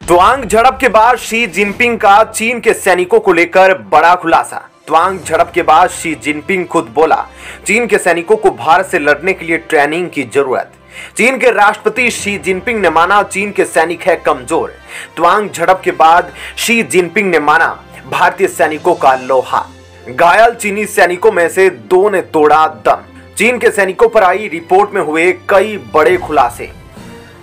त्वांग झड़प के बाद शी जिनपिंग का चीन के सैनिकों को लेकर बड़ा खुलासा। त्वांग झड़प के बाद शी जिनपिंग खुद बोला, चीन के सैनिकों को भारत से लड़ने के लिए ट्रेनिंग की जरूरत। चीन के राष्ट्रपति शी जिनपिंग ने माना चीन के सैनिक है कमजोर। त्वांग झड़प के बाद शी जिनपिंग ने माना भारतीय सैनिकों का लोहा। घायल चीनी सैनिकों में से 2 ने तोड़ा दम। चीन के सैनिकों पर आई रिपोर्ट में हुए कई बड़े खुलासे।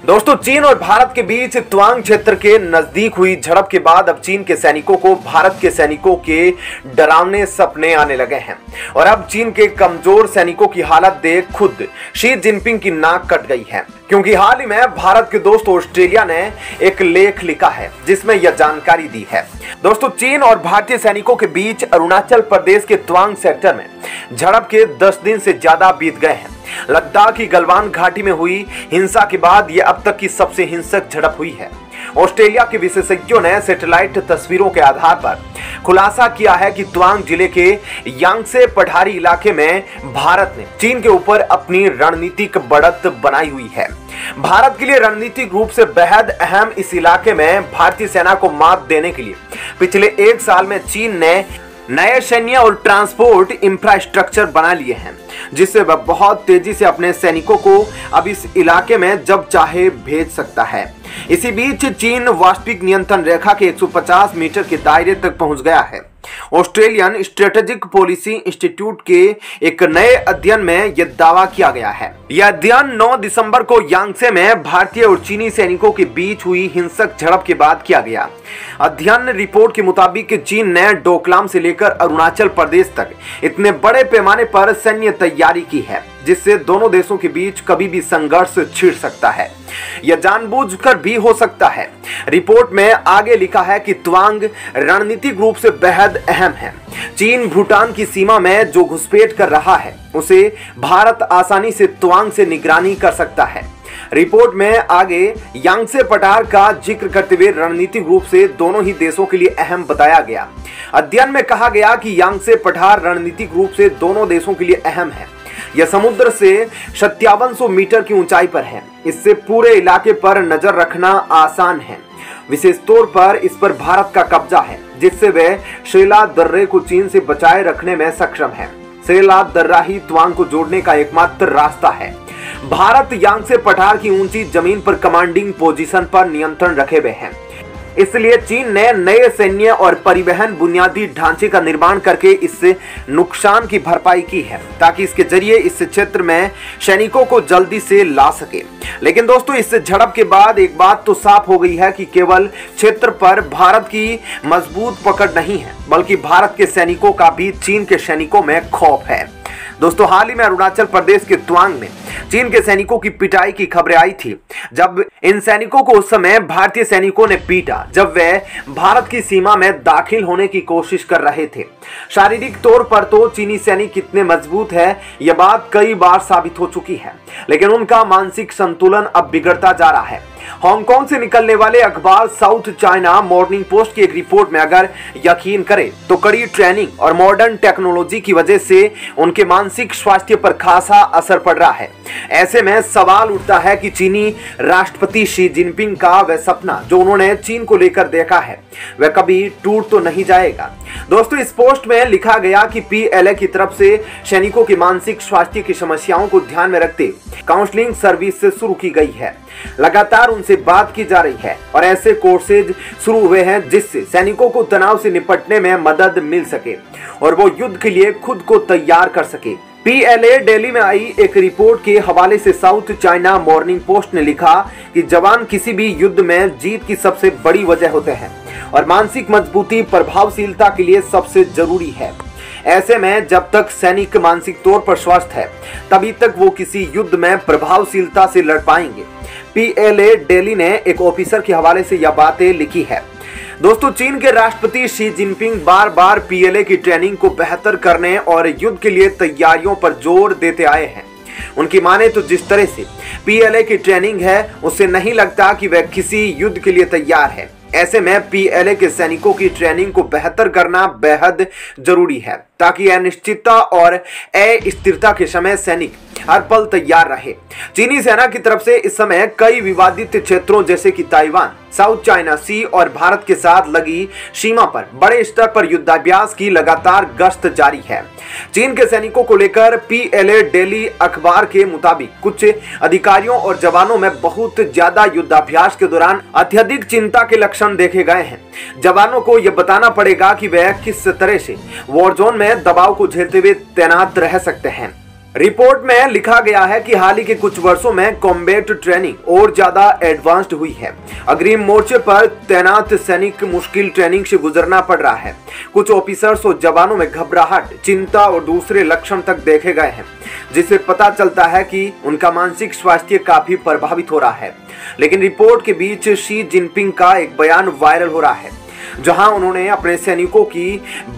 दोस्तों, चीन और भारत के बीच त्वांग क्षेत्र के नजदीक हुई झड़प के बाद अब चीन के सैनिकों को भारत के सैनिकों के डरावने सपने आने लगे हैं और अब चीन के कमजोर सैनिकों की हालत देख खुद शी जिनपिंग की नाक कट गई है, क्योंकि हाल ही में भारत के दोस्त ऑस्ट्रेलिया ने एक लेख लिखा है जिसमें यह जानकारी दी है। दोस्तों, चीन और भारतीय सैनिकों के बीच अरुणाचल प्रदेश के त्वांग सेक्टर में झड़प के 10 दिन से ज्यादा बीत गए हैं। लद्दाख की गलवान घाटी में हुई हिंसा के बाद यह अब तक की सबसे हिंसक झड़प हुई है। ऑस्ट्रेलिया के विशेषज्ञों ने सैटेलाइट तस्वीरों के आधार पर खुलासा किया है कि त्वांग जिले के यांगसे पठारी इलाके में भारत ने चीन के ऊपर अपनी रणनीतिक बढ़त बनाई हुई है। भारत के लिए रणनीतिक रूप से बेहद अहम इस इलाके में भारतीय सेना को मात देने के लिए पिछले 1 साल में चीन ने नए सैन्य और ट्रांसपोर्ट इंफ्रास्ट्रक्चर बना लिए हैं, जिससे वह बहुत तेजी से अपने सैनिकों को अब इस इलाके में जब चाहे भेज सकता है। इसी बीच चीन वास्तविक नियंत्रण रेखा के 150 मीटर के दायरे तक पहुंच गया है। ऑस्ट्रेलियन स्ट्रेटेजिक पॉलिसी इंस्टीट्यूट के एक नए अध्ययन में यह दावा किया गया है। यह अध्ययन 9 दिसंबर को यांगसे में भारतीय और चीनी सैनिकों के बीच हुई हिंसक झड़प के बाद किया गया। अध्ययन रिपोर्ट के मुताबिक चीन ने डोकलाम से लेकर अरुणाचल प्रदेश तक इतने बड़े पैमाने पर सैन्य तैयारी की है जिससे दोनों देशों के बीच कभी भी संघर्ष छिड़ सकता है। यह जानबूझकर भी हो सकता है। रिपोर्ट में आगे लिखा है कि त्वांग रणनीतिक रूप से बेहद अहम है। चीन भूटान की सीमा में जो घुसपैठ कर रहा है उसे भारत आसानी से त्वांग से निगरानी कर सकता है। रिपोर्ट में आगे यांगसे पठार का जिक्र करते हुए रणनीतिक रूप से दोनों ही देशों के लिए अहम बताया गया। अध्ययन में कहा गया कि यांगसे पठार रणनीतिक रूप से दोनों देशों के लिए अहम है। यह समुद्र से 5700 मीटर की ऊंचाई पर है। इससे पूरे इलाके पर नजर रखना आसान है। विशेष तौर पर इस पर भारत का कब्जा है, जिससे वह शेला दर्रे को चीन से बचाए रखने में सक्षम है। शेला दर्रा ही त्वांग को जोड़ने का एकमात्र रास्ता है। भारत यांगसे पठार की ऊंची जमीन पर कमांडिंग पोजीशन पर नियंत्रण रखे हुए है। इसलिए चीन ने नए सैन्य और परिवहन बुनियादी ढांचे का निर्माण करके इससे नुकसान की भरपाई की है, ताकि इसके जरिए इस क्षेत्र में सैनिकों को जल्दी से ला सके। लेकिन दोस्तों, इस झड़प के बाद एक बात तो साफ हो गई है कि केवल क्षेत्र पर भारत की मजबूत पकड़ नहीं है, बल्कि भारत के सैनिकों का भी चीन के सैनिकों में खौफ है। दोस्तों, हाल ही में अरुणाचल प्रदेश के त्वांग में चीन के सैनिकों की पिटाई की खबरें आई थी। जब इन सैनिकों को उस समय भारतीय सैनिकों ने पीटा जब वे भारत की सीमा में दाखिल होने की कोशिश कर रहे थे। शारीरिक तौर पर तो चीनी सैनिक कितने मजबूत है यह बात कई बार साबित हो चुकी है, लेकिन उनका मानसिक संतुलन अब बिगड़ता जा रहा है। हांगकांग से निकलने वाले अखबार साउथ चाइना मॉर्निंग पोस्ट की एक रिपोर्ट में अगर यकीन करें तो कड़ी ट्रेनिंग और मॉडर्न टेक्नोलॉजी की वजह से उनके मानसिक स्वास्थ्य पर खासा असर पड़ रहा है। ऐसे में सवाल उठता है कि चीनी राष्ट्रपति शी जिनपिंग का वह सपना जो उन्होंने चीन को लेकर देखा है वह कभी टूट तो नहीं जाएगा। दोस्तों, इस पोस्ट में लिखा गया कि पीएलए की तरफ से सैनिकों की मानसिक स्वास्थ्य की समस्याओं को ध्यान में रखते काउंसलिंग सर्विस से शुरू की गई है। लगातार उनसे बात की जा रही है और ऐसे कोर्सेज शुरू हुए हैं जिससे सैनिकों को तनाव से निपटने में मदद मिल सके और वो युद्ध के लिए खुद को तैयार कर सके। पीएलए दिल्ली में आई एक रिपोर्ट के हवाले से साउथ चाइना मॉर्निंग पोस्ट ने लिखा कि जवान किसी भी युद्ध में जीत की सबसे बड़ी वजह होते हैं और मानसिक मजबूती प्रभावशीलता के लिए सबसे जरूरी है। ऐसे में जब तक सैनिक मानसिक तौर पर स्वस्थ है तभी तक वो किसी युद्ध में प्रभावशीलता से लड़ पाएंगे। पीएलए दिल्ली ने एक ऑफिसर के हवाले से यह बातें लिखी है। दोस्तों, चीन के राष्ट्रपति शी जिनपिंग बार बार पीएलए की ट्रेनिंग को बेहतर करने और युद्ध के लिए तैयारियों पर जोर देते आए हैं। उनकी माने तो जिस तरह से पीएलए की ट्रेनिंग है उससे नहीं लगता कि वह किसी युद्ध के लिए तैयार है। ऐसे में पीएलए के सैनिकों की ट्रेनिंग को बेहतर करना बेहद जरूरी है ताकि अनिश्चितता और अस्थिरता के समय सैनिक हर पल तैयार रहे। चीनी सेना की तरफ से इस समय कई विवादित क्षेत्रों जैसे कि ताइवान, साउथ चाइना सी और भारत के साथ लगी सीमा पर बड़े स्तर पर युद्धाभ्यास की लगातार गश्त जारी है। चीन के सैनिकों को लेकर PLA डेली अखबार के मुताबिक कुछ अधिकारियों और जवानों में बहुत ज्यादा युद्धाभ्यास के दौरान अत्यधिक चिंता के लक्षण देखे गए हैं। जवानों को यह बताना पड़ेगा कि वह किस तरह से वॉर जोन में दबाव को झेलते हुए तैनात रह सकते हैं। रिपोर्ट में लिखा गया है कि हाल ही के कुछ वर्षों में कॉम्बैट ट्रेनिंग और ज्यादा एडवांस्ड हुई है। अग्रिम मोर्चे पर तैनात सैनिक मुश्किल ट्रेनिंग से गुजरना पड़ रहा है। कुछ ऑफिसर्स और जवानों में घबराहट, चिंता और दूसरे लक्षण तक देखे गए हैं, जिससे पता चलता है कि उनका मानसिक स्वास्थ्य काफी प्रभावित हो रहा है। लेकिन रिपोर्ट के बीच शी जिनपिंग का एक बयान वायरल हो रहा है, जहां उन्होंने अपने सैनिकों की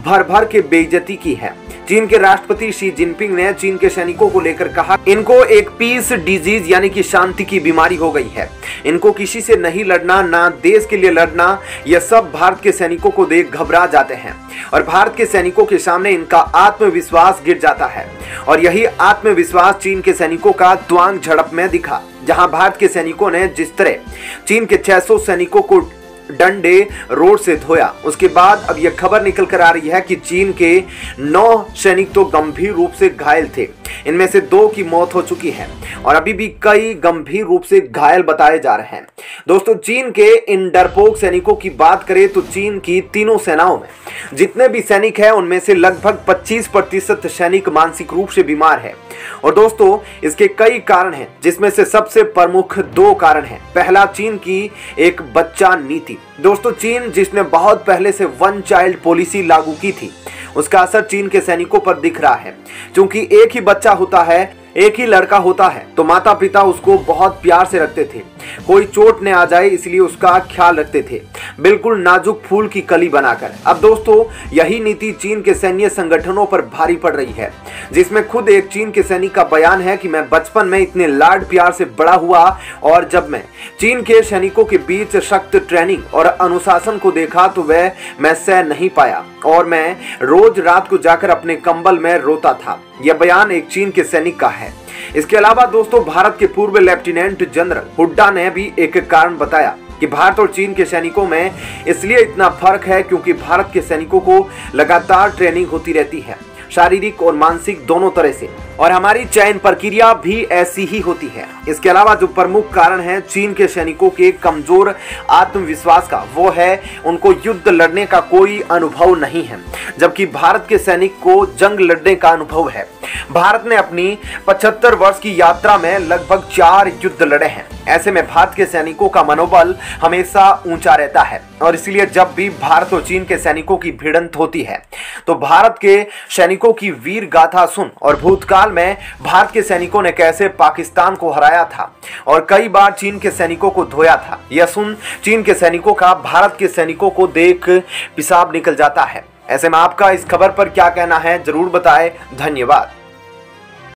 भर भर के बेइज्जती की है। चीन के राष्ट्रपति शी जिनपिंग ने चीन के सैनिकों को लेकर कहा, इनको एक पीस डिजीज यानी कि शांति की बीमारी हो गई है। इनको किसी से नहीं लड़ना, ना देश के लिए लड़ना, यह सब भारत के सैनिकों को देख घबरा जाते हैं और भारत के सैनिकों के सामने इनका आत्मविश्वास गिर जाता है। और यही आत्मविश्वास चीन के सैनिकों का त्वांग झड़प में दिखा, जहां भारत के सैनिकों ने जिस तरह चीन के 600 सैनिकों को डंडे रोड से धोया, उसके बाद अब यह खबर निकल कर आ रही है कि चीन के 9 सैनिक तो गंभीर रूप से घायल थे। इनमें से 2 की मौत हो चुकी है और अभी भी कई गंभीर रूप से घायल बताए जा रहे हैं। दोस्तों, चीन के इन डरपोक सैनिकों की बात करें तो चीन की तीनों सेनाओं में जितने भी सैनिक हैं उनमें से लगभग 25% सैनिक मानसिक रूप से बीमार है। और दोस्तों, इसके कई कारण हैं, जिसमें से सबसे प्रमुख 2 कारण हैं। पहला, चीन की एक बच्चा नीति। दोस्तों, चीन जिसने बहुत पहले से 1 चाइल्ड पॉलिसी लागू की थी, उसका असर चीन के सैनिकों पर दिख रहा है। क्योंकि एक ही बच्चा होता है, एक ही लड़का होता है, तो माता पिता उसको बहुत प्यार से रखते थे। कोई चोट न आ जाए इसलिए उसका ख्याल रखते थे, बिल्कुल नाजुक फूल की कली बनाकर। अब दोस्तों, यही नीति चीन के सैन्य संगठनों पर भारी पड़ रही है, जिसमें खुद एक चीन के सैनिक का बयान है कि मैं बचपन में इतने लाड प्यार से बड़ा हुआ और जब मैं चीन के सैनिकों के बीच सख्त ट्रेनिंग और अनुशासन को देखा तो वह मैं सह नहीं पाया और मैं रोज रात को जाकर अपने कंबल में रोता था। यह बयान एक चीन के सैनिक का है। इसके अलावा दोस्तों, भारत के पूर्व लेफ्टिनेंट जनरल हुड्डा ने भी एक कारण बताया कि भारत और चीन के सैनिकों में इसलिए इतना फर्क है क्योंकि भारत के सैनिकों को लगातार ट्रेनिंग होती रहती है, शारीरिक और मानसिक दोनों तरह से, और हमारी चयन प्रक्रिया भी ऐसी ही होती है। इसके अलावा जो प्रमुख कारण है चीन के सैनिकों के कमजोर आत्मविश्वास का, वो है उनको युद्ध लड़ने का कोई अनुभव नहीं है, जबकि भारत के सैनिक को जंग लड़ने का अनुभव है। भारत ने अपनी 75 वर्ष की यात्रा में लगभग 4 युद्ध लड़े हैं। ऐसे में भारत के सैनिकों का मनोबल हमेशा ऊंचा रहता है और इसलिए जब भी भारत और चीन के सैनिकों की भिड़ंत होती है तो भारत के सैनिकों की वीर गाथा सुन और भूतकाल में भारत के सैनिकों ने कैसे पाकिस्तान को हराया था और कई बार चीन के सैनिकों को धोया था, यह सुन चीन के सैनिकों का भारत के सैनिकों को देख पेशाब निकल जाता है। ऐसे में आपका इस खबर पर क्या कहना है, जरूर बताएं। धन्यवाद।